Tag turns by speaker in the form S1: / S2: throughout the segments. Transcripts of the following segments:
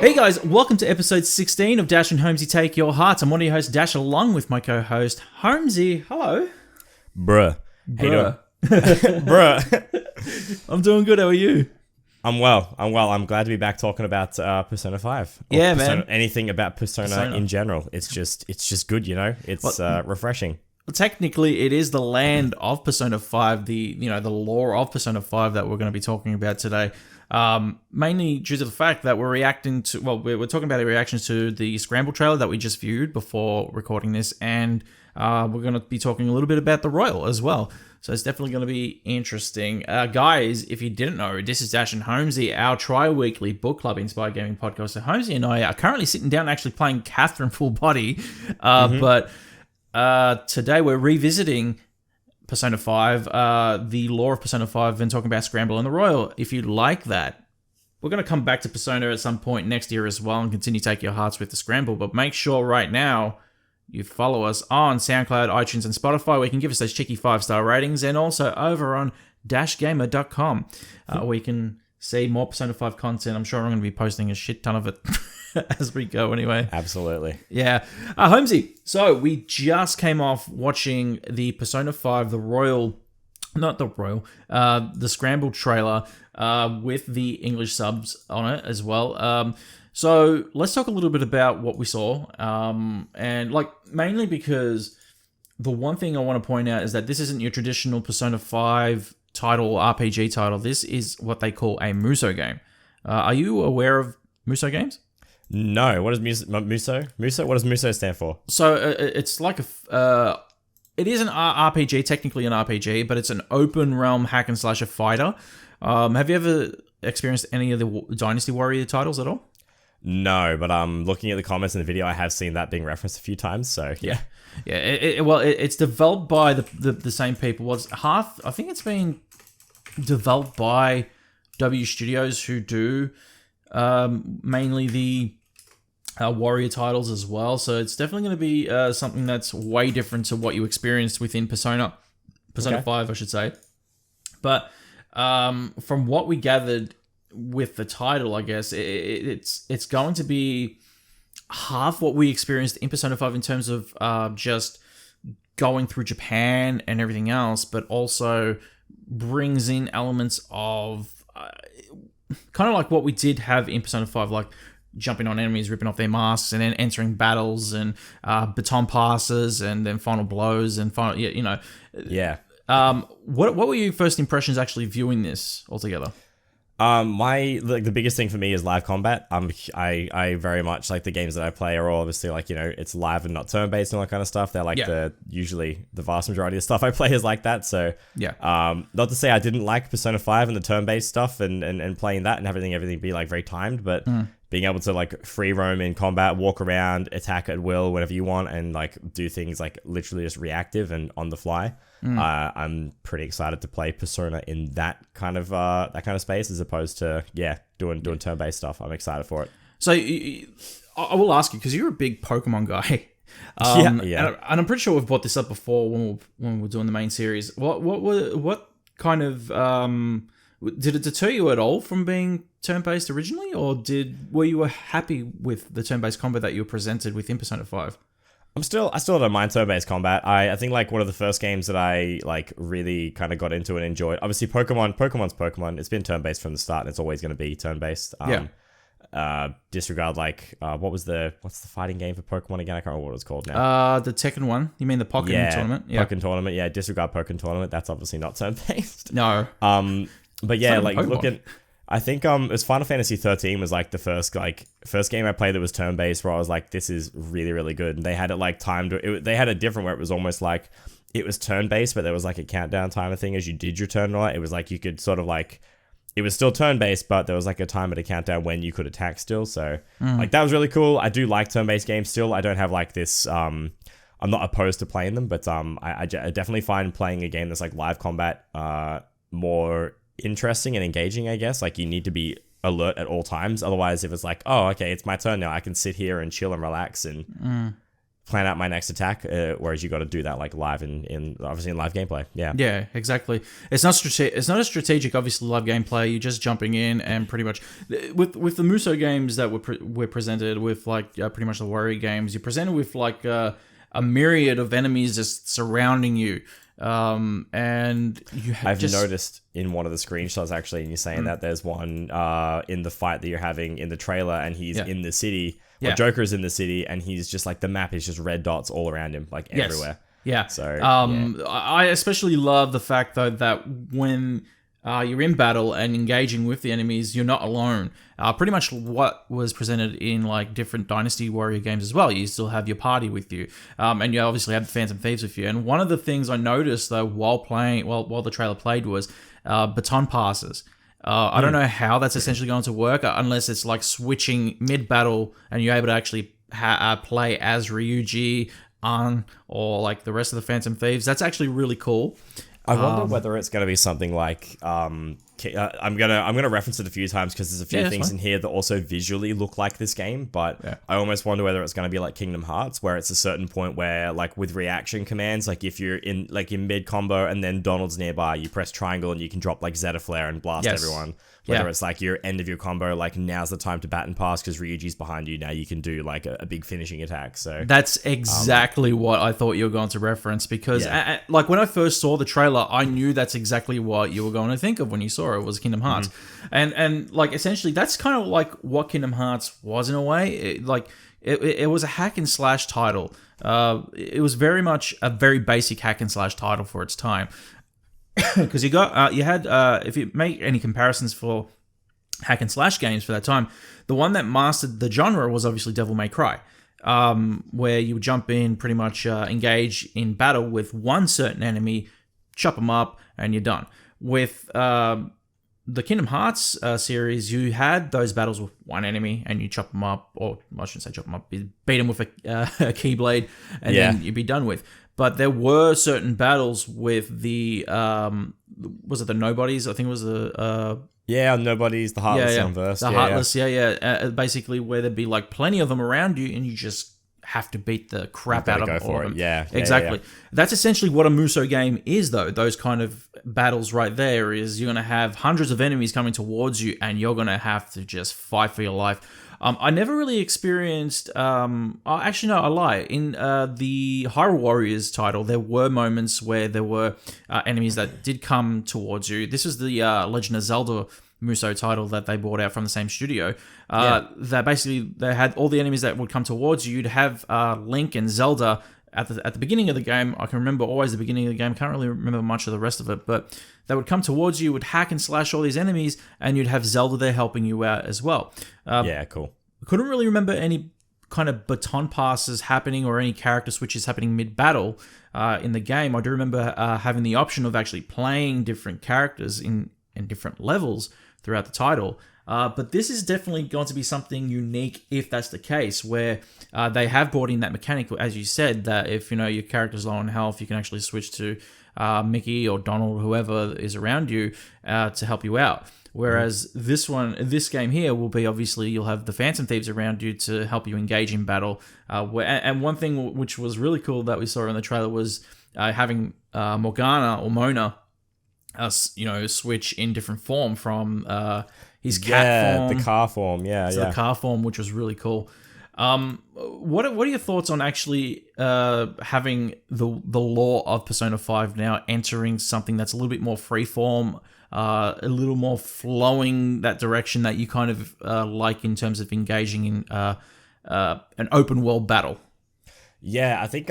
S1: Hey guys, welcome to episode 16 of Dash and Holmesy Take Your Hearts. I'm one of your hosts, Dash, along with my co-host, Holmesy. Hello.
S2: Bruh.
S1: Bruh.
S2: Bruh.
S1: I'm doing good, how are you?
S2: I'm well. I'm glad to be back talking about Persona 5. Or
S1: Yeah,
S2: Persona,
S1: man.
S2: anything about Persona in general. It's just good, you know? It's refreshing.
S1: Well, technically, it is the land of Persona 5, the lore of Persona 5 that we're going to be talking about today. Mainly due to the fact that we're talking about the reactions to the Scramble trailer that we just viewed before recording this, and we're going to be talking a little bit about the Royal as well. So it's definitely going to be interesting. Guys, if you didn't know, this is Dash and Holmesy, our tri-weekly book club inspired gaming podcast. So Holmesy and I are currently sitting down actually playing Catherine Full Body, but today we're revisiting Persona 5, the lore of Persona 5, and talking about Scramble and the Royal. If you like that, we're going to come back to Persona at some point next year as well and continue Take Your Hearts with the Scramble, but make sure right now you follow us on SoundCloud, iTunes, and Spotify, where you can give us those cheeky 5-star ratings, and also over on dashgamer.com, where you can see more Persona 5 content. I'm sure I'm going to be posting a shit ton of it as we go anyway.
S2: Absolutely.
S1: Yeah. Holmesy, so we just came off watching the Persona 5, the Scramble trailer with the English subs on it as well. So let's talk a little bit about what we saw. And mainly because the one thing I want to point out is that this isn't your traditional Persona 5 title or RPG title. This is what they call a mouso game. Are you aware of mouso games?
S2: No. What is mouso? Mouso? What does mouso stand for?
S1: So it's like it is an RPG, technically an RPG, but it's an open realm hack and slasher fighter. Have you ever experienced any of the Dynasty Warrior titles at all?
S2: No, but looking at the comments in the video, I have seen that being referenced a few times. So yeah.
S1: It's developed by the same people. I think it's been developed by W Studios, who do mainly the Warrior titles as well. So it's definitely going to be something that's way different to what you experienced within Persona 5, I should say. But from what we gathered with the title, I guess it's going to be half what we experienced in Persona 5 in terms of just going through Japan and everything else, but also brings in elements of kind of like what we did have in Persona 5, like jumping on enemies, ripping off their masks, and then entering battles and baton passes and then final blows and final,
S2: Yeah.
S1: What were your first impressions actually viewing this altogether?
S2: The biggest thing for me is live combat. I very much like the games that I play are all obviously it's live and not turn-based and all that kind of stuff. They're usually the vast majority of stuff I play is like that. So
S1: yeah.
S2: Not to say I didn't like Persona 5 and the turn-based stuff and playing that and everything be very timed, but being able to free roam in combat, walk around, attack at will whenever you want, and do things literally just reactive and on the fly. I'm pretty excited to play Persona in that kind of space as opposed to doing turn-based stuff. I'm excited for it.
S1: So I will ask you, because you're a big Pokemon guy.
S2: Yeah.
S1: And I'm pretty sure we've brought this up before when we were doing the main series. What kind of did it deter you at all from being turn-based originally, or were you happy with the turn-based combat that you were presented with in Persona 5?
S2: I still don't mind turn-based combat. I think one of the first games that I really kind of got into and enjoyed. Obviously, Pokemon's Pokemon. It's been turn-based from the start, and it's always going to be turn-based. Disregard what's the fighting game for Pokemon again? I can't remember what it was called now.
S1: The Tekken one. You mean the Pokken tournament?
S2: Yeah, Pokken tournament. Yeah, disregard Pokken tournament. That's obviously not turn-based.
S1: No.
S2: But yeah, looking. I think it was Final Fantasy 13 was the first game I played that was turn-based, where I was like, this is really, really good. And they had it timed. They had a different where it was almost it was turn-based, but there was a countdown timer thing as you did your turn. Right? It was you could sort of it was still turn-based, but there was a timer to countdown when you could attack still. So that was really cool. I do like turn-based games still. I don't have this. I'm not opposed to playing them, but I definitely find playing a game that's live combat more interesting and engaging, I guess. You need to be alert at all times. Otherwise, if it's oh, okay, it's my turn now, I can sit here and chill and relax and plan out my next attack, whereas you got to do that like live in obviously in live gameplay.
S1: Yeah, exactly. It's not a strategic, obviously, live gameplay. You're just jumping in and pretty much with the mouso games that we're presented with, like pretty much the warrior games. You're presented with like a myriad of enemies just surrounding you. And
S2: I've noticed in one of the screenshots actually, and you're saying that there's one in the fight that you're having in the trailer, and he's in the city. Or Joker's in the city, and he's just like, the map is just red dots all around him, like everywhere.
S1: Yeah.
S2: So
S1: I especially love the fact though that when you're in battle and engaging with the enemies, you're not alone. Pretty much what was presented in like different Dynasty Warrior games as well. You still have your party with you, and you obviously have the Phantom Thieves with you. And one of the things I noticed though while the trailer played was baton passes. I don't know how that's essentially going to work unless it's like switching mid-battle and you're able to actually play as Ryuji, An, or like the rest of the Phantom Thieves. That's actually really cool.
S2: I wonder whether it's going to be something like I'm gonna reference it a few times because there's a few things in here that also visually look like this game, but I almost wonder whether it's going to be like Kingdom Hearts, where it's a certain point where like with reaction commands, like if you're in mid combo and then Donald's nearby, you press triangle and you can drop like Zeta Flare and blast everyone. Whether it's like your end of your combo, like now's the time to bat and pass because Ryuji's behind you. Now you can do like a big finishing attack. So
S1: that's exactly what I thought you were going to reference because like when I first saw the trailer, I knew that's exactly what you were going to think of when you saw it was Kingdom Hearts. And like essentially that's kind of like what Kingdom Hearts was in a way. It was a hack and slash title. It was very much a very basic hack and slash title for its time. Because you had if you make any comparisons for hack and slash games for that time, the one that mastered the genre was obviously Devil May Cry, where you would jump in, pretty much engage in battle with one certain enemy, chop them up, and you're done. With the Kingdom Hearts series, you had those battles with one enemy and you chop them up, or I shouldn't say chop them up, you beat them with a keyblade, and then you'd be done with. But there were certain battles with the, was it the Nobodies? I think it was the...
S2: Nobodies, the Heartless Universe.
S1: The Heartless, basically where there'd be like plenty of them around you and you just have to beat the crap out of all of them.
S2: Yeah,
S1: exactly. That's essentially what a mouso game is though. Those kind of battles right there is you're going to have hundreds of enemies coming towards you and you're going to have to just fight for your life. I never really experienced... actually, no, I lie. In the Hyrule Warriors title, there were moments where there were enemies that did come towards you. This is the Legend of Zelda mouso title that they brought out from the same studio. That basically, they had all the enemies that would come towards you. You'd have Link and Zelda at the beginning of the game. I can remember always the beginning of the game. Can't really remember much of the rest of it, but they would come towards you, would hack and slash all these enemies, and you'd have Zelda there helping you out as well.
S2: Cool.
S1: Couldn't really remember any kind of baton passes happening or any character switches happening mid-battle in the game. I do remember having the option of actually playing different characters in different levels throughout the title. But this is definitely going to be something unique if that's the case, where they have brought in that mechanic, as you said, that if your character's low on health, you can actually switch to Mickey or Donald, whoever is around you, to help you out. Whereas this game here will be, obviously, you'll have the Phantom Thieves around you to help you engage in battle. And one thing which was really cool that we saw in the trailer was having Morgana or Mona, switch in different form from his cat form.
S2: The car form,
S1: the car form, which was really cool. What are your thoughts on actually having the lore of Persona 5 now entering something that's a little bit more freeform, a little more flowing that direction that you kind of like in terms of engaging in an open world battle?
S2: Yeah, I think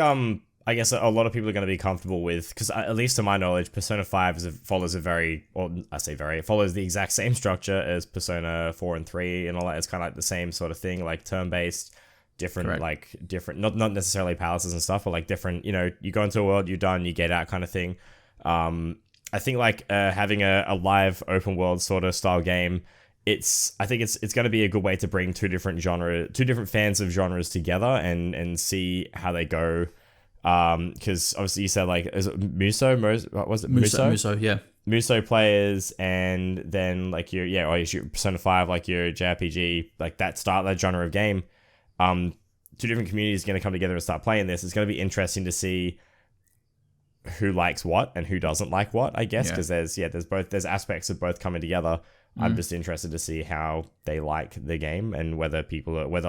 S2: I guess a lot of people are going to be comfortable with, because at least to my knowledge, Persona 5 follows follows the exact same structure as Persona 4 and 3 and all that. It's kind of like the same sort of thing, like turn-based, different, not necessarily palaces and stuff, but like different, you go into a world, you're done, you get out kind of thing. I think like having a live open world sort of style game, I think it's going to be a good way to bring two different fans of genres together and see how they go. Because obviously you said like, is it Mouso? What was it?
S1: Mouso, yeah.
S2: Mouso players, and then like your Persona 5, like your JRPG, like that genre of game. two different communities going to come together and start playing this. It's going to be interesting to see who likes what and who doesn't like what, I guess, because there's aspects of both coming together. I'm just interested to see how they like the game and whether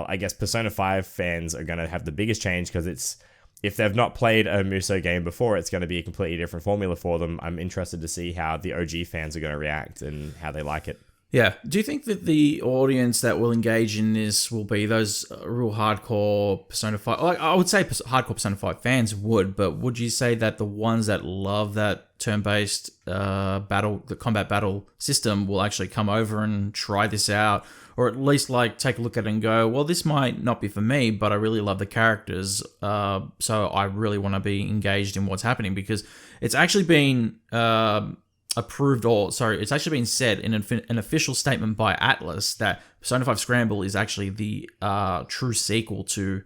S2: I guess Persona 5 fans are going to have the biggest change, because if they've not played a mouso game before, it's going to be a completely different formula for them. I'm interested to see how the OG fans are going to react and how they like it.
S1: Yeah. Do you think that the audience that will engage in this will be those real hardcore Persona 5? Like, I would say hardcore Persona 5 fans would, but would you say that the ones that love that turn-based the combat battle system will actually come over and try this out? Or at least like take a look at it and go, well, this might not be for me, but I really love the characters, so I really want to be engaged in what's happening, because it's actually been... it's actually been said in an official statement by Atlas that Persona 5 Scramble is actually the true sequel to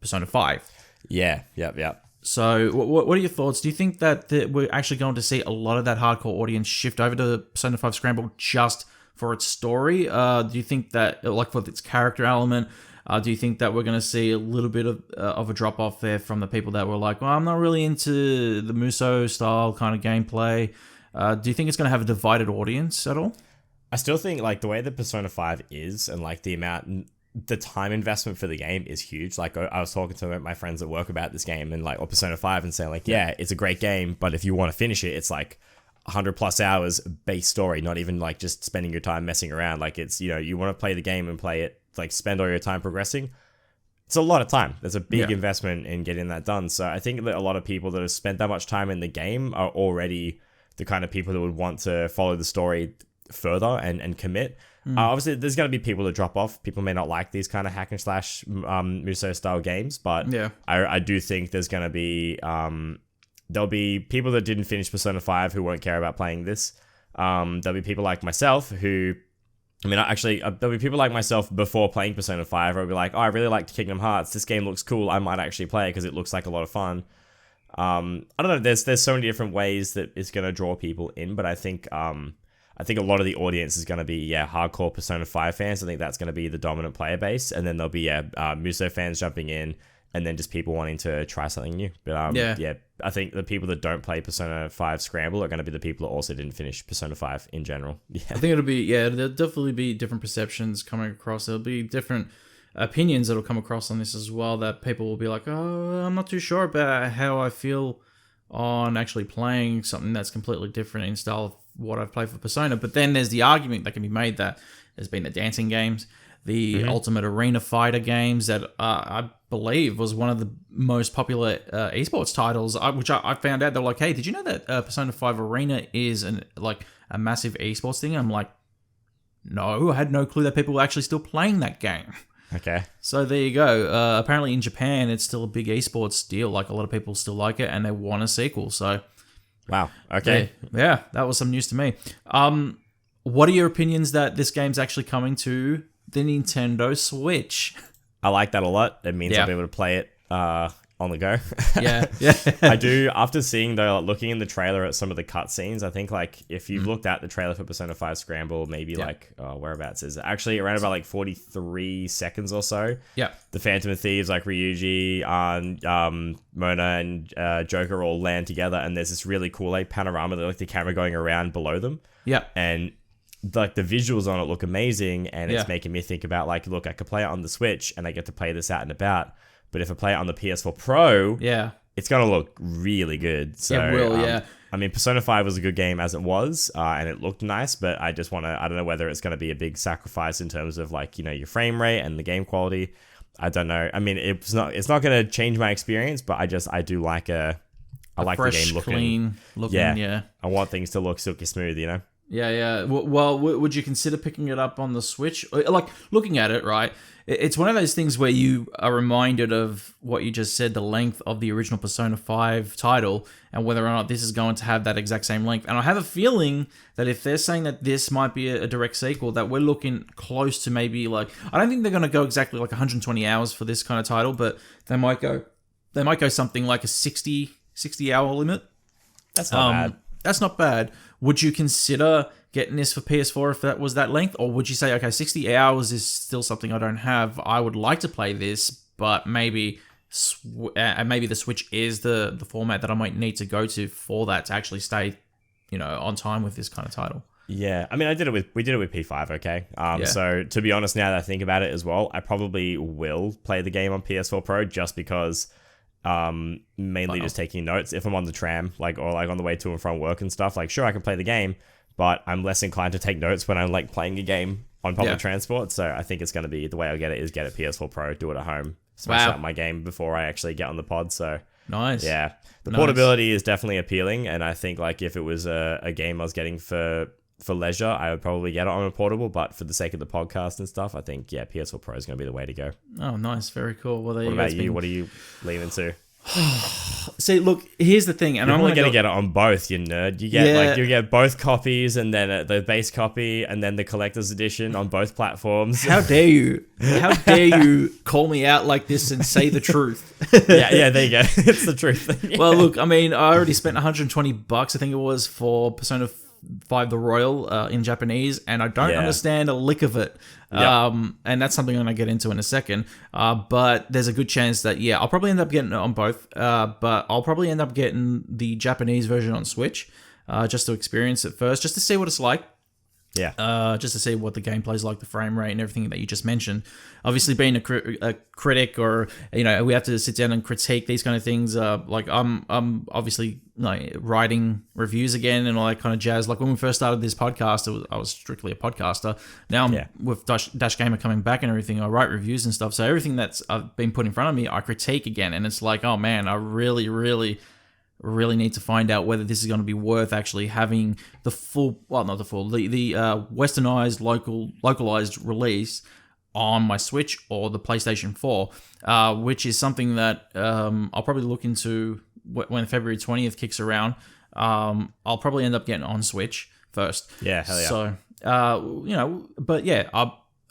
S1: Persona 5.
S2: Yeah, yep.
S1: So what are your thoughts? Do you think that we're actually going to see a lot of that hardcore audience shift over to Persona 5 Scramble just for its story? Do you think that, like, for its character element, do you think that we're going to see a little bit of a drop-off there from the people that were like, well, I'm not really into the mouso style kind of gameplay? Do you think it's going to have a divided audience at all?
S2: I still think, like, the way that Persona 5 is, and like the time investment for the game is huge. Like, I was talking to my friends at work about this game and or Persona 5 and saying, like, yeah, it's a great game, but if you want to finish it, it's like 100 plus hours base story, not even like just spending your time messing around. Like, it's, you want to play the game and play it, like, spend all your time progressing. It's a lot of time. There's a big investment in getting that done. So I think that a lot of people that have spent that much time in the game are already the kind of people that would want to follow the story further and commit. Obviously, there's going to be people that drop off. People may not like these kind of hack and slash mouso style games, but I do think there's going to be there'll be people that didn't finish Persona 5 who won't care about playing this. There'll be people like myself who, there'll be people like myself before playing Persona 5 who will be like, oh, I really liked Kingdom Hearts. This game looks cool. I might actually play it because it looks like a lot of fun. I don't know. There's so many different ways that it's going to draw people in, but I think a lot of the audience is going to be hardcore Persona 5 fans. I think that's going to be the dominant player base, and then there'll be mouso fans jumping in, and then just people wanting to try something new. But I think the people that don't play Persona 5 Scramble are going to be the people that also didn't finish Persona 5 in general. Yeah,
S1: I think there'll definitely be different perceptions coming across. There'll be different opinions that'll come across on this as well, that people will be like, oh, I'm not too sure about how I feel on actually playing something that's completely different in style of what I've played for Persona. But then there's the argument that can be made that there's been the dancing games, the Ultimate Arena Fighter games that I believe was one of the most popular esports titles, which I found out. They're like, hey, did you know that Persona 5 Arena is a massive esports thing? I'm like, no, I had no clue that people were actually still playing that game.
S2: Okay.
S1: So there you go. Apparently in Japan, it's still a big esports deal. Like, a lot of people still like it and they want a sequel. So,
S2: wow. Okay.
S1: Yeah, that was some news to me. What are your opinions that this game's actually coming to the Nintendo Switch?
S2: I like that a lot. It means I'll be able to play it on the go.
S1: Yeah.
S2: I do. After seeing, though, looking in the trailer at some of the cutscenes, I think, like, if you've looked at the trailer for Persona 5 Scramble, maybe whereabouts is it? Actually around about like 43 seconds or so.
S1: Yeah.
S2: The Phantom of Thieves, like Ryuji, Mona, and Joker all land together, and there's this really cool like panorama, like the camera going around below them.
S1: Yeah.
S2: And like the visuals on it look amazing, and it's making me think about, like, look, I could play it on the Switch and I get to play this out and about. But if I play it on the PS4 Pro, it's going to look really good. So,
S1: it will,
S2: I mean, Persona 5 was a good game as it was, and it looked nice, but I just want to, I don't know whether it's going to be a big sacrifice in terms of, like, your frame rate and the game quality. I don't know. I mean, it's not going to change my experience, but I do like I like
S1: fresh,
S2: the game looking.
S1: Clean looking, yeah.
S2: I want things to look silky smooth,
S1: Yeah. Well, would you consider picking it up on the Switch? Like, looking at it, right? It's one of those things where you are reminded of what you just said, the length of the original Persona 5 title, and whether or not this is going to have that exact same length. And I have a feeling that if they're saying that this might be a direct sequel, that we're looking close to maybe, like, I don't think they're going to go exactly like 120 hours for this kind of title, but they might go something like a 60 hour limit.
S2: That's not bad.
S1: That's not bad. Would you consider getting this for PS4 if that was that length? Or would you say, okay, 60 hours is still something I don't have. I would like to play this, but maybe maybe the Switch is the format that I might need to go to for that to actually stay, on time with this kind of title.
S2: Yeah, I mean, we did it with P5, okay? So, to be honest, now that I think about it as well, I probably will play the game on PS4 Pro just because, mainly just taking notes. If I'm on the tram, or on the way to and from work and stuff, sure, I can play the game, but I'm less inclined to take notes when I'm, playing a game on public transport. So, I think it's going to be, the way I'll get it is get a PS4 Pro, do it at home, smash out my game before I actually get on the pod, so...
S1: Nice.
S2: Yeah. The portability is definitely appealing, and I think, if it was a game I was getting for leisure, I would probably get it on a portable, but for the sake of the podcast and stuff, I think, PS4 Pro is going to be the way to go.
S1: Oh, nice. Very cool. Well,
S2: what about you? What are you leaning to?
S1: See, look, here's the thing, and
S2: I'm only going to get it on both, you nerd. You get you get both copies, and then the base copy, and then the collector's edition on both platforms.
S1: How dare you? How dare you call me out like this and say the truth?
S2: yeah, there you go. It's the truth. Yeah.
S1: Well, look, I mean, I already spent $120, I think it was, for Persona 5 the Royal in Japanese, and I don't understand a lick of it. Yep. And that's something I'm going to get into in a second. But there's a good chance that, I'll probably end up getting it on both. But I'll probably end up getting the Japanese version on Switch, just to experience it first, just to see what it's like.
S2: Yeah.
S1: Just to see what the gameplay's like, the frame rate and everything that you just mentioned. Obviously, being a critic, or we have to sit down and critique these kind of things. I'm obviously writing reviews again and all that kind of jazz. Like when we first started this podcast, I was strictly a podcaster. Now I'm with Dash Gamer coming back and everything. I write reviews and stuff. So everything that's been put in front of me, I critique again. And it's like, oh man, I really need to find out whether this is going to be worth actually having the full, well, not the full, the westernized, localized release on my Switch or the PlayStation 4, which is something that I'll probably look into when February 20th kicks around. I'll probably end up getting on Switch first.
S2: Yeah, hell yeah.
S1: So, but yeah,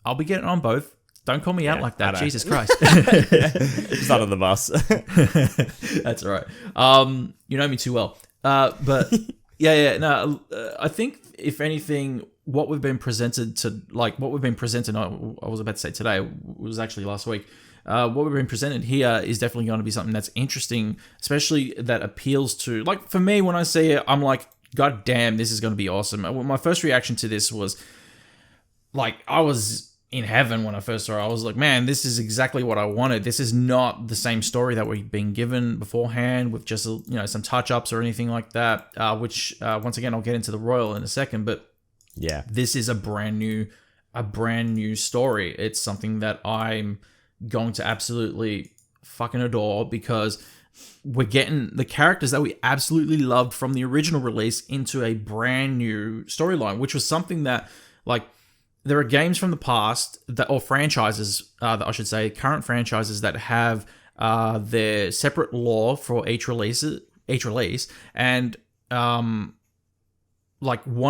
S1: I'll be getting on both. Don't call me out like that. Jesus Christ.
S2: Just under the bus.
S1: That's all right. You know me too well. But I think if anything, what we've been presented, I was about to say today, it was actually last week. What we've been presented here is definitely going to be something that's interesting, especially that appeals to, for me, when I see it, I'm like, God damn, this is going to be awesome. My first reaction to this was, I was in heaven when I first saw it. I was like, man, this is exactly what I wanted. This is not the same story that we've been given beforehand with just, some touch-ups or anything like that, which, once again, I'll get into the Royal in a second, but
S2: yeah, this
S1: is a brand new story. It's something that I'm going to absolutely fucking adore, because we're getting the characters that we absolutely loved from the original release into a brand new storyline, which was something that, there are games from the past or franchises, that I should say, current franchises that have their separate lore for each release, and one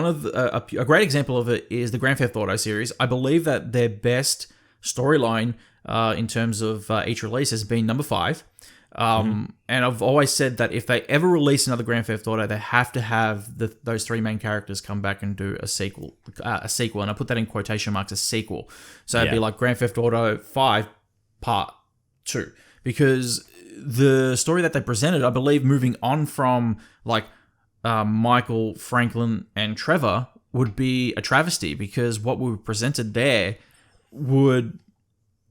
S1: of a great example of it is the Grand Theft Auto series. I believe that their best storyline in terms of each release has been number 5. And I've always said that if they ever release another Grand Theft Auto, they have to have those 3 main characters come back and do a sequel, and I put that in quotation marks, a sequel. So it'd be like Grand Theft Auto 5 Part 2, because the story that they presented, I believe, moving on from Michael, Franklin, and Trevor would be a travesty, because what we were presented there would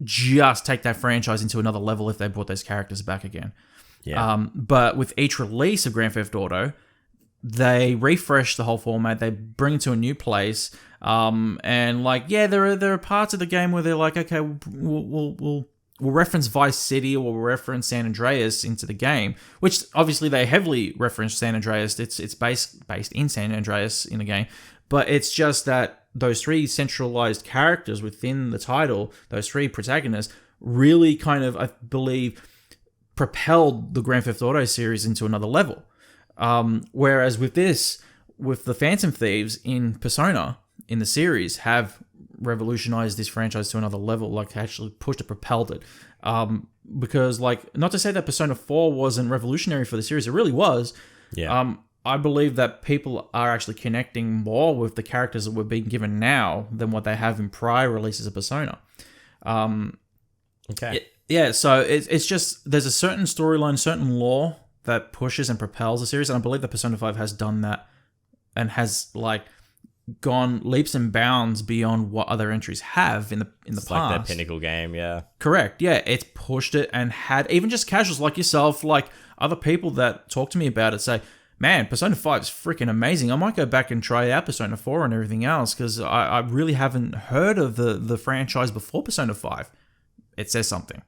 S1: just take that franchise into another level if they brought those characters back again.
S2: Yeah.
S1: But with each release of Grand Theft Auto, they refresh the whole format. They bring it to a new place. And there are parts of the game where they're like, okay, we'll reference Vice City, or we'll reference San Andreas into the game, which obviously they heavily reference San Andreas. It's based in San Andreas in the game, but it's just that those 3 centralized characters within the title, those 3 protagonists, really kind of, I believe, propelled the Grand Theft Auto series into another level. Whereas with the Phantom Thieves in Persona, in the series, have revolutionized this franchise to another level, actually pushed it, propelled it. Because, not to say that Persona 4 wasn't revolutionary for the series, it really was.
S2: Yeah.
S1: I believe that people are actually connecting more with the characters that we're being given now than what they have in prior releases of Persona.
S2: Okay.
S1: Yeah, so it's just there's a certain storyline, certain lore that pushes and propels the series, and I believe that Persona 5 has done that and has like gone leaps and bounds beyond what other entries have in the past.
S2: Like their pinnacle game, yeah.
S1: Correct. Yeah, it's pushed it and had even just casuals like yourself, like other people that talk to me about it, say, "Man, Persona 5 is freaking amazing. I might go back and try out Persona 4 and everything else because I really haven't heard of the franchise before Persona 5." It says something.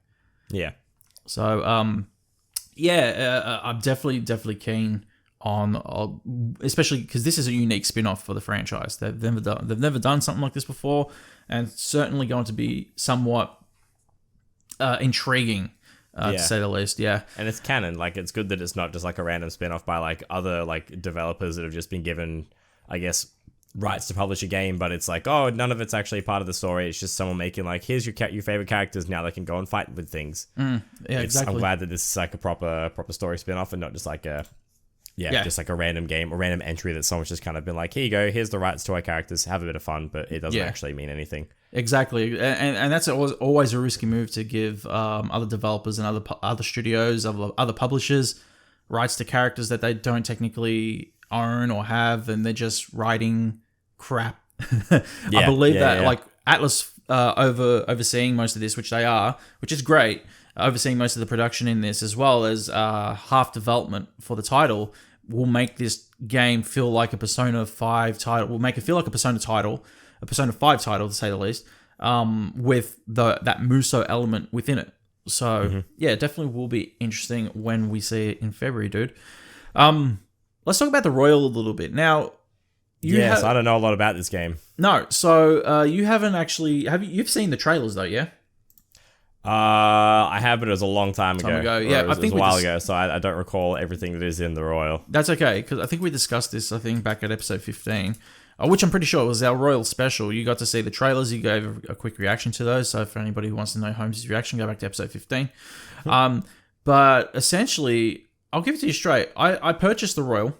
S2: Yeah.
S1: So, I'm definitely keen on, especially because this is a unique spin-off for the franchise. They've never done something like this before, and certainly going to be somewhat intriguing, to say the least. Yeah,
S2: and it's canon. Like, it's good that it's not just like a random spin-off by like other like developers that have just been given, I guess, rights to publish a game, but it's like, oh, none of it's actually part of the story. It's just someone making like, here's your favorite characters. Now they can go and fight with things.
S1: Exactly.
S2: I'm glad that this is like a proper story spin-off and not just like just like a random game, a random entry that someone's just kind of been like, here you go, here's the rights to our characters, have a bit of fun, but it doesn't actually mean anything.
S1: Exactly, and that's always a risky move to give other developers and other studios, other publishers rights to characters that they don't technically own or have, and they're just writing crap. I believe that like Atlas overseeing most of this, which they are, which is great, overseeing most of the production in this, as well as half development for the title, will make this game feel like a Persona 5 title, will make it feel like a Persona title, a Persona 5 title to say the least, with that mouso element within it. So yeah, it definitely will be interesting when we see it in February, dude. Let's talk about the Royal a little bit. Now,
S2: I don't know a lot about this game.
S1: No, so you haven't actually... You've seen the trailers though, yeah?
S2: I have, but it was a long time ago.
S1: Yeah,
S2: I think it was a while ago, so I don't recall everything that is in the Royal.
S1: That's okay, because I think we discussed this, back at episode 15, which I'm pretty sure was our Royal special. You got to see the trailers, you gave a quick reaction to those, so for anybody who wants to know Holmesy's reaction, go back to episode 15. But essentially, I'll give it to you straight. I purchased the Royal,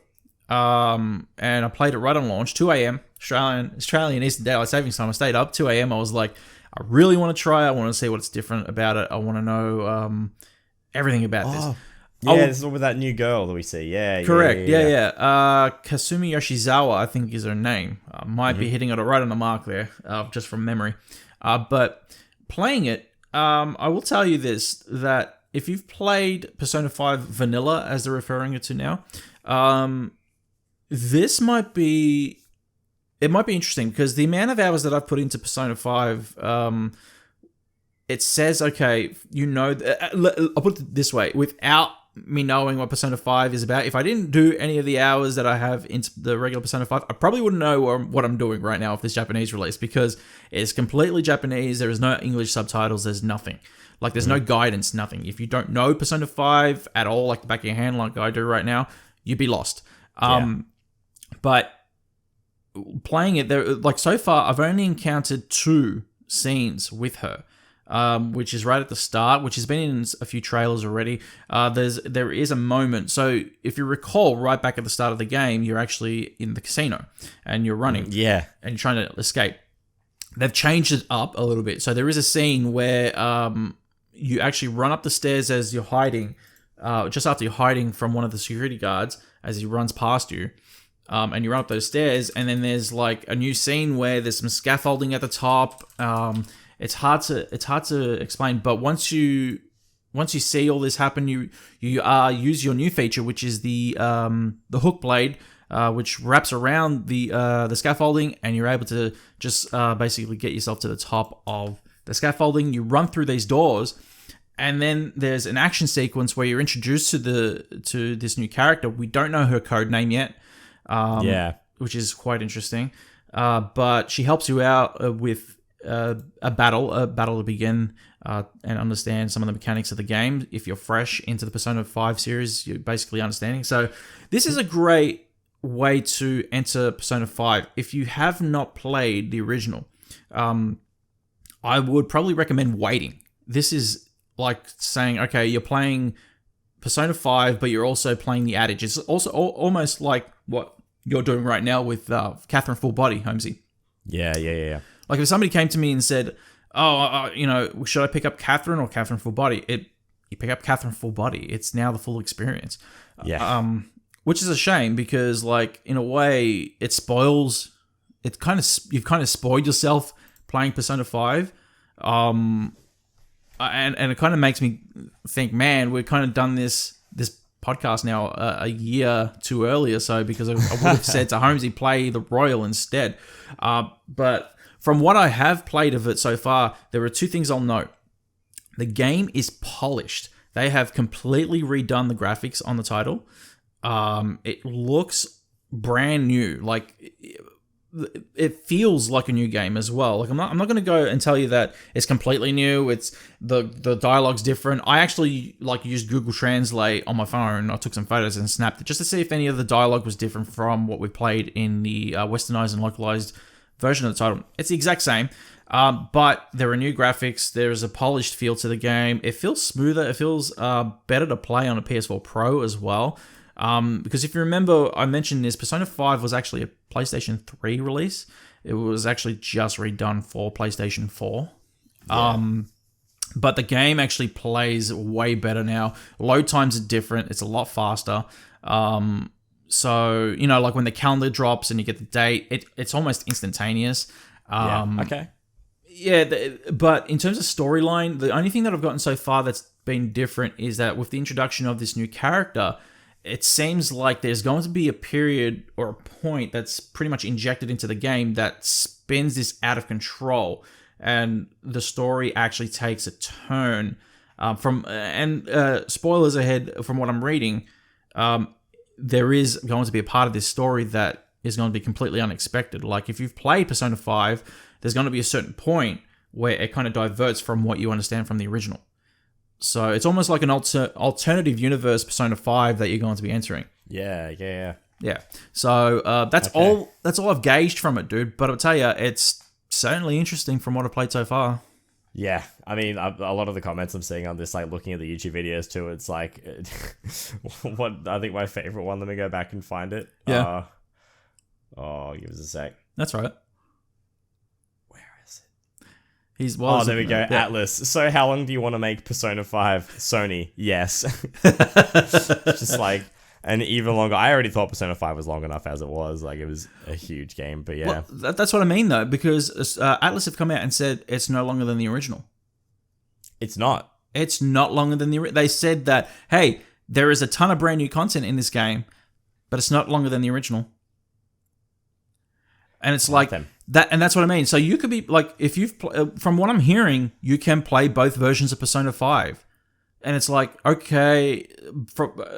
S1: and I played it right on launch, 2 a.m. Australian Eastern Daylight Savings Time. I stayed up 2 a.m. I was like, I really want to try it. I want to see what's different about it. I want to know everything about this.
S2: Yeah, this is all with that new girl that we see. Yeah,
S1: correct. Yeah. Kasumi Yoshizawa, I think, is her name. Might be hitting it right on the mark there, just from memory. But playing it, I will tell you this, that if you've played Persona 5 Vanilla, as they're referring it to now, this might be... It might be interesting because the amount of hours that I've put into Persona 5, it says, okay, I'll put it this way, without me knowing what Persona 5 is about, if I didn't do any of the hours that I have into the regular Persona 5, I probably wouldn't know what I'm doing right now with this Japanese release, because it's completely Japanese, there is no English subtitles, there's nothing. Like, there's no guidance, nothing. If you don't know Persona 5 at all, like the back of your hand, like I do right now, you'd be lost. But playing it, there, like, so far, I've only encountered 2 scenes with her, which is right at the start, which has been in a few trailers already. There is a moment. So if you recall, right back at the start of the game, you're actually in the casino and you're running.
S2: Yeah.
S1: And you're trying to escape. They've changed it up a little bit. So there is a scene where you actually run up the stairs as you're hiding, just after you're hiding from one of the security guards as he runs past you. And you run up those stairs, and then there's like a new scene where there's some scaffolding at the top. It's hard to explain, but once you see all this happen, you use your new feature, which is the hook blade, which wraps around the scaffolding, and you're able to just basically get yourself to the top of the scaffolding. You run through these doors, and then there's an action sequence where you're introduced to this new character. We don't know her code name yet. Which is quite interesting. But she helps you out with a battle to begin and understand some of the mechanics of the game. If you're fresh into the Persona 5 series, you're basically understanding. So this is a great way to enter Persona 5. If you have not played the original, I would probably recommend waiting. This is like saying, okay, you're playing Persona 5, but you're also playing the Adage. It's also almost like what you're doing right now with Catherine Full Body, Holmesy.
S2: Yeah.
S1: Like if somebody came to me and said, should I pick up Catherine or Catherine full body? You pick up Catherine full body. It's now the full experience.
S2: Yeah.
S1: Which is a shame because, like, in a way, it spoils. You've kind of spoiled yourself playing Persona 5. And it kind of makes me think, man, we've kind of done this podcast now a year too early or so, because I would have said to Holmesy, play the Royal instead. But from what I have played of it so far, there are two things I'll note. The game is polished. They have completely redone the graphics on the title. It looks brand new. Like, it feels like a new game as well. Like, I'm not going to go and tell you that it's completely new. It's the dialogue's different. I actually used Google Translate on my phone. I took some photos and snapped it just to see if any of the dialogue was different from what we played in the westernized and localized version of the title. It's the exact same, but there are new graphics. There's a polished feel to the game. It feels smoother. It feels better to play on a PS4 Pro as well. Because if you remember, I mentioned this, Persona 5 was actually a PlayStation 3 release. It was actually just redone for PlayStation 4. Yeah. But the game actually plays way better now. Load times are different. It's a lot faster. So, like when the calendar drops and you get the date, it's almost instantaneous.
S2: Okay.
S1: Yeah, but in terms of storyline, the only thing that I've gotten so far that's been different is that with the introduction of this new character, it seems like there's going to be a period or a point that's pretty much injected into the game that spins this out of control, and the story actually takes a turn. Spoilers ahead, from what I'm reading, there is going to be a part of this story that is going to be completely unexpected. Like, if you've played Persona 5, there's going to be a certain point where it kind of diverts from what you understand from the original. So it's almost like an alternative universe Persona 5 that you're going to be entering.
S2: Yeah.
S1: So that's all I've gauged from it, dude. But I'll tell you, it's certainly interesting from what I've played so far.
S2: Yeah, I mean, a lot of the comments I'm seeing on this, like looking at the YouTube videos too, it's like, what I think my favorite one. Let me go back and find it.
S1: Yeah.
S2: Give us a sec.
S1: That's right.
S2: There we go. Yeah. Atlas. So how long do you want to make Persona 5? Sony. Yes. Just like, and even longer. I already thought Persona 5 was long enough as it was. Like, it was a huge game, but yeah.
S1: Well, that's what I mean though, because Atlas have come out and said it's no longer than the original.
S2: It's not.
S1: It's not longer than the original. They said that, hey, there is a ton of brand new content in this game, but it's not longer than the original. And it's like that, and that's what I mean. So you could be like, if you've from what I'm hearing, you can play both versions of Persona 5, and it's like, okay,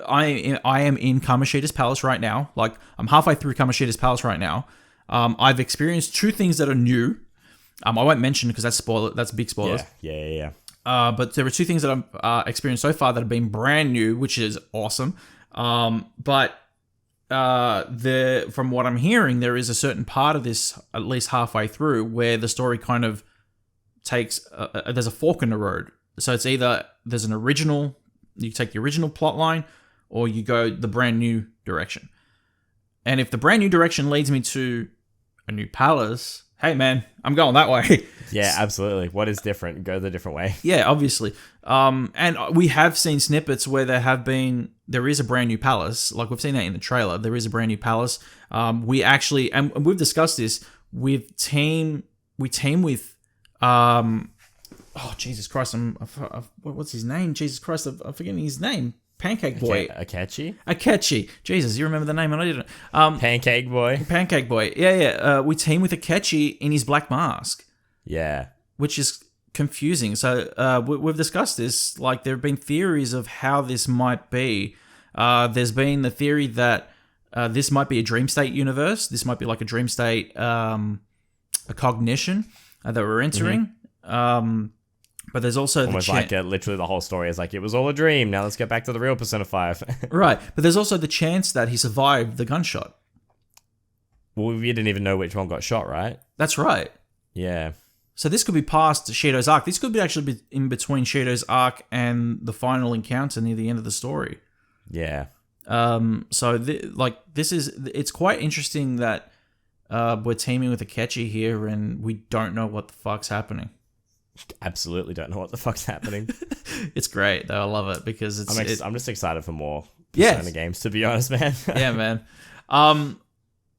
S1: I am in Kamoshida's Palace right now. Like, I'm halfway through Kamoshida's Palace right now. I've experienced two things that are new. I won't mention because that's big spoilers.
S2: Yeah.
S1: But there are two things that I've experienced so far that have been brand new, which is awesome. But from what I'm hearing, there is a certain part of this, at least halfway through, where the story kind of takes there's a fork in the road. So it's either there's an original, you take the original plot line, or you go the brand new direction. And if the brand new direction leads me to a new palace, hey man, I'm going that way.
S2: Yeah, absolutely. What is different? Go the different way.
S1: Yeah, obviously. And we have seen snippets where there is a brand new palace. Like, we've seen that in the trailer. There is a brand new palace. We actually, and we've discussed this, we team with, Jesus Christ, what's his name? Jesus Christ, I'm forgetting his name. Pancake Boy. Akechi. Jesus, you remember the name and I didn't.
S2: Pancake Boy.
S1: Pancake Boy. Yeah. We team with Akechi in his black mask.
S2: Yeah.
S1: Which is confusing. So we've discussed this. Like, there have been theories of how this might be. There's been the theory that this might be a dream state universe. This might be like a dream state, a cognition that we're entering. Mm-hmm. But there's also
S2: almost like literally the whole story is like, it was all a dream. Now let's get back to the real Persona 5.
S1: Right. But there's also the chance that he survived the gunshot.
S2: Well, we didn't even know which one got shot, right?
S1: That's right.
S2: Yeah.
S1: So this could be past Shido's arc. This could be actually be in between Shido's arc and the final encounter near the end of the story.
S2: Yeah.
S1: It's quite interesting that we're teaming with Akechi here and we don't know what the fuck's happening.
S2: absolutely don't know what the fuck's happening.
S1: It's great though. I love it because
S2: I'm just excited for more Persona games, to be honest, man.
S1: Yeah, man.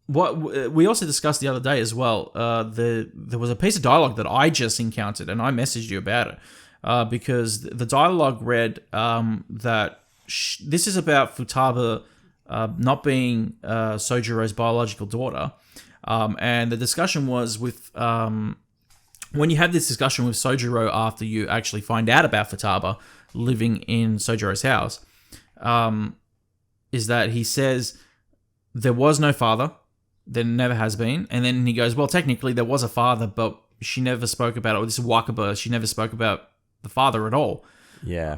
S1: What we also discussed the other day as well, there was a piece of dialogue that I just encountered, and I messaged you about it, because the dialogue read that this is about Futaba not being Sojiro's biological daughter, and the discussion was with when you have this discussion with Sojiro after you actually find out about Futaba living in Sojiro's house, is that he says there was no father. There never has been. And then he goes, well, technically there was a father, but she never spoke about it. Or this is Wakaba. She never spoke about the father at all.
S2: Yeah.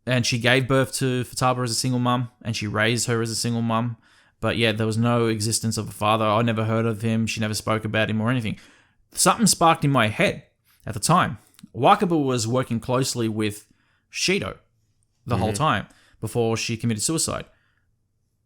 S1: And she gave birth to Futaba as a single mum, and she raised her as a single mum. But yeah, there was no existence of a father. I never heard of him. She never spoke about him or anything. Something sparked in my head at the time. Wakaba was working closely with Shido the whole time before she committed suicide.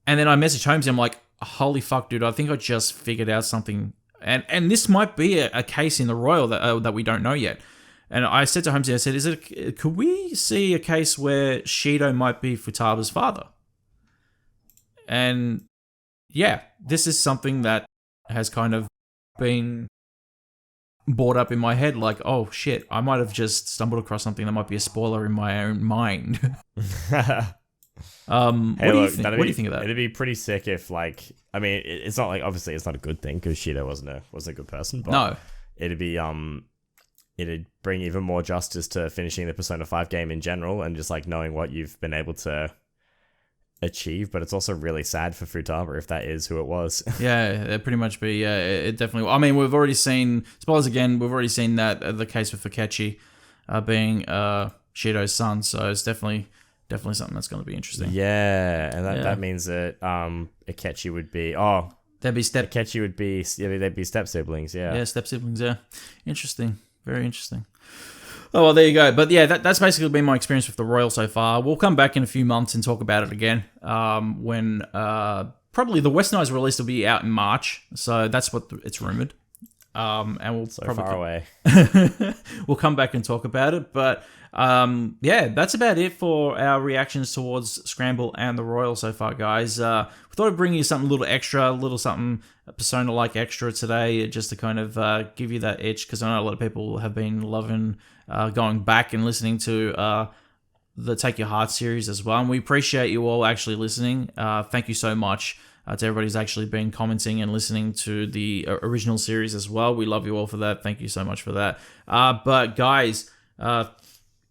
S1: And then I messaged Holmesy. I'm like, holy fuck, dude, I think I just figured out something. And this might be a case in the Royal that we don't know yet. And I said to Holmesy, I said, could we see a case where Shido might be Futaba's father? And yeah, this is something that has kind of been brought up in my head, like, oh shit, I might have just stumbled across something that might be a spoiler in my own mind. What do you think of that?
S2: It'd be pretty sick if, like, I mean, it's not like, obviously it's not a good thing because Shido wasn't a good person, but
S1: no,
S2: it'd be it'd bring even more justice to finishing the Persona 5 game in general and just like knowing what you've been able to achieve. But it's also really sad for Futaba if that is who it was. Yeah,
S1: it'd pretty much be. Yeah, it definitely. I mean, we've already seen, spoilers again. We've already seen that the case with Fukechi being Shido's son. So it's definitely something that's going to be interesting.
S2: Yeah, and that means that Akechi would be Akechi would be they'd be step siblings. Yeah,
S1: step siblings. Yeah, interesting. Very interesting. Oh, well, there you go. But yeah, that's basically been my experience with the Royal so far. We'll come back in a few months and talk about it again when probably the Westernized release will be out in March. So that's what it's rumored. And we'll
S2: far away.
S1: We'll come back and talk about it. But yeah, that's about it for our reactions towards Scramble and the Royal so far, guys. We thought I'd bring you something a little extra, a little something Persona-like extra today, just to kind of give you that itch, because I know a lot of people have been loving going back and listening to the Take Your Heart series as well. And we appreciate you all actually listening. Thank you so much to everybody who's actually been commenting and listening to the original series as well. We love you all for that. Thank you so much for that. But guys,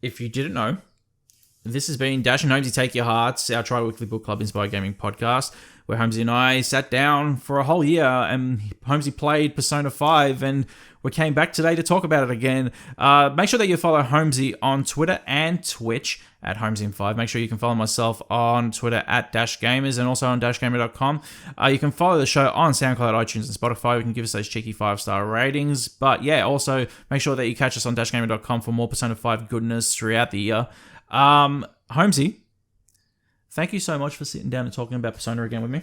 S1: if you didn't know, this has been Dash and Holmesy Take Your Hearts, our tri-weekly book club inspired gaming podcast, where Holmesy and I sat down for a whole year and Holmesy played Persona 5 and we came back today to talk about it again. Make sure that you follow Holmesy on Twitter and Twitch at HolmesyIn5. Make sure you can follow myself on Twitter at DashGamers and also on DashGamer.com. You can follow the show on SoundCloud, iTunes, and Spotify. You can give us those cheeky 5-star ratings. But yeah, also make sure that you catch us on DashGamer.com for more Persona 5 goodness throughout the year. Holmesy, thank you so much for sitting down and talking about Persona again with me.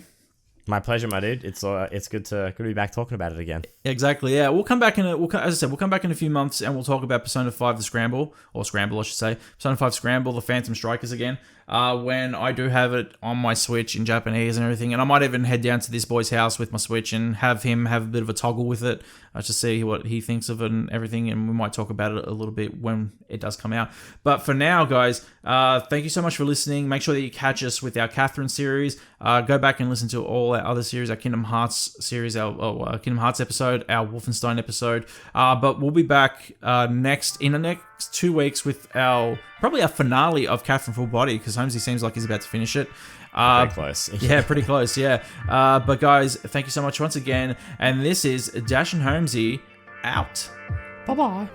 S2: My pleasure, my dude. It's good to be back talking about it again.
S1: Exactly. Yeah, we'll come back as I said, we'll come back in a few months and we'll talk about Persona 5 the Scramble, or Scramble I should say, Persona 5 Scramble, the Phantom Strikers again. When I do have it on my Switch in Japanese and everything, and I might even head down to this boy's house with my Switch and have him have a bit of a toggle with it to see what he thinks of it and everything, and we might talk about it a little bit when it does come out. But for now, guys, thank you so much for listening. Make sure that you catch us with our Catherine series. Go back and listen to all our other series, our Kingdom Hearts series, our Kingdom Hearts episode, our Wolfenstein episode. But we'll be back in the next 2 weeks with probably our finale of Catherine Full Body, because Holmesy seems like he's about to finish it.
S2: Pretty close.
S1: Yeah, pretty close, yeah. But guys, thank you so much once again. And this is Dash and Holmesy out. Bye-bye.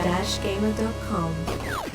S3: DashGamer.com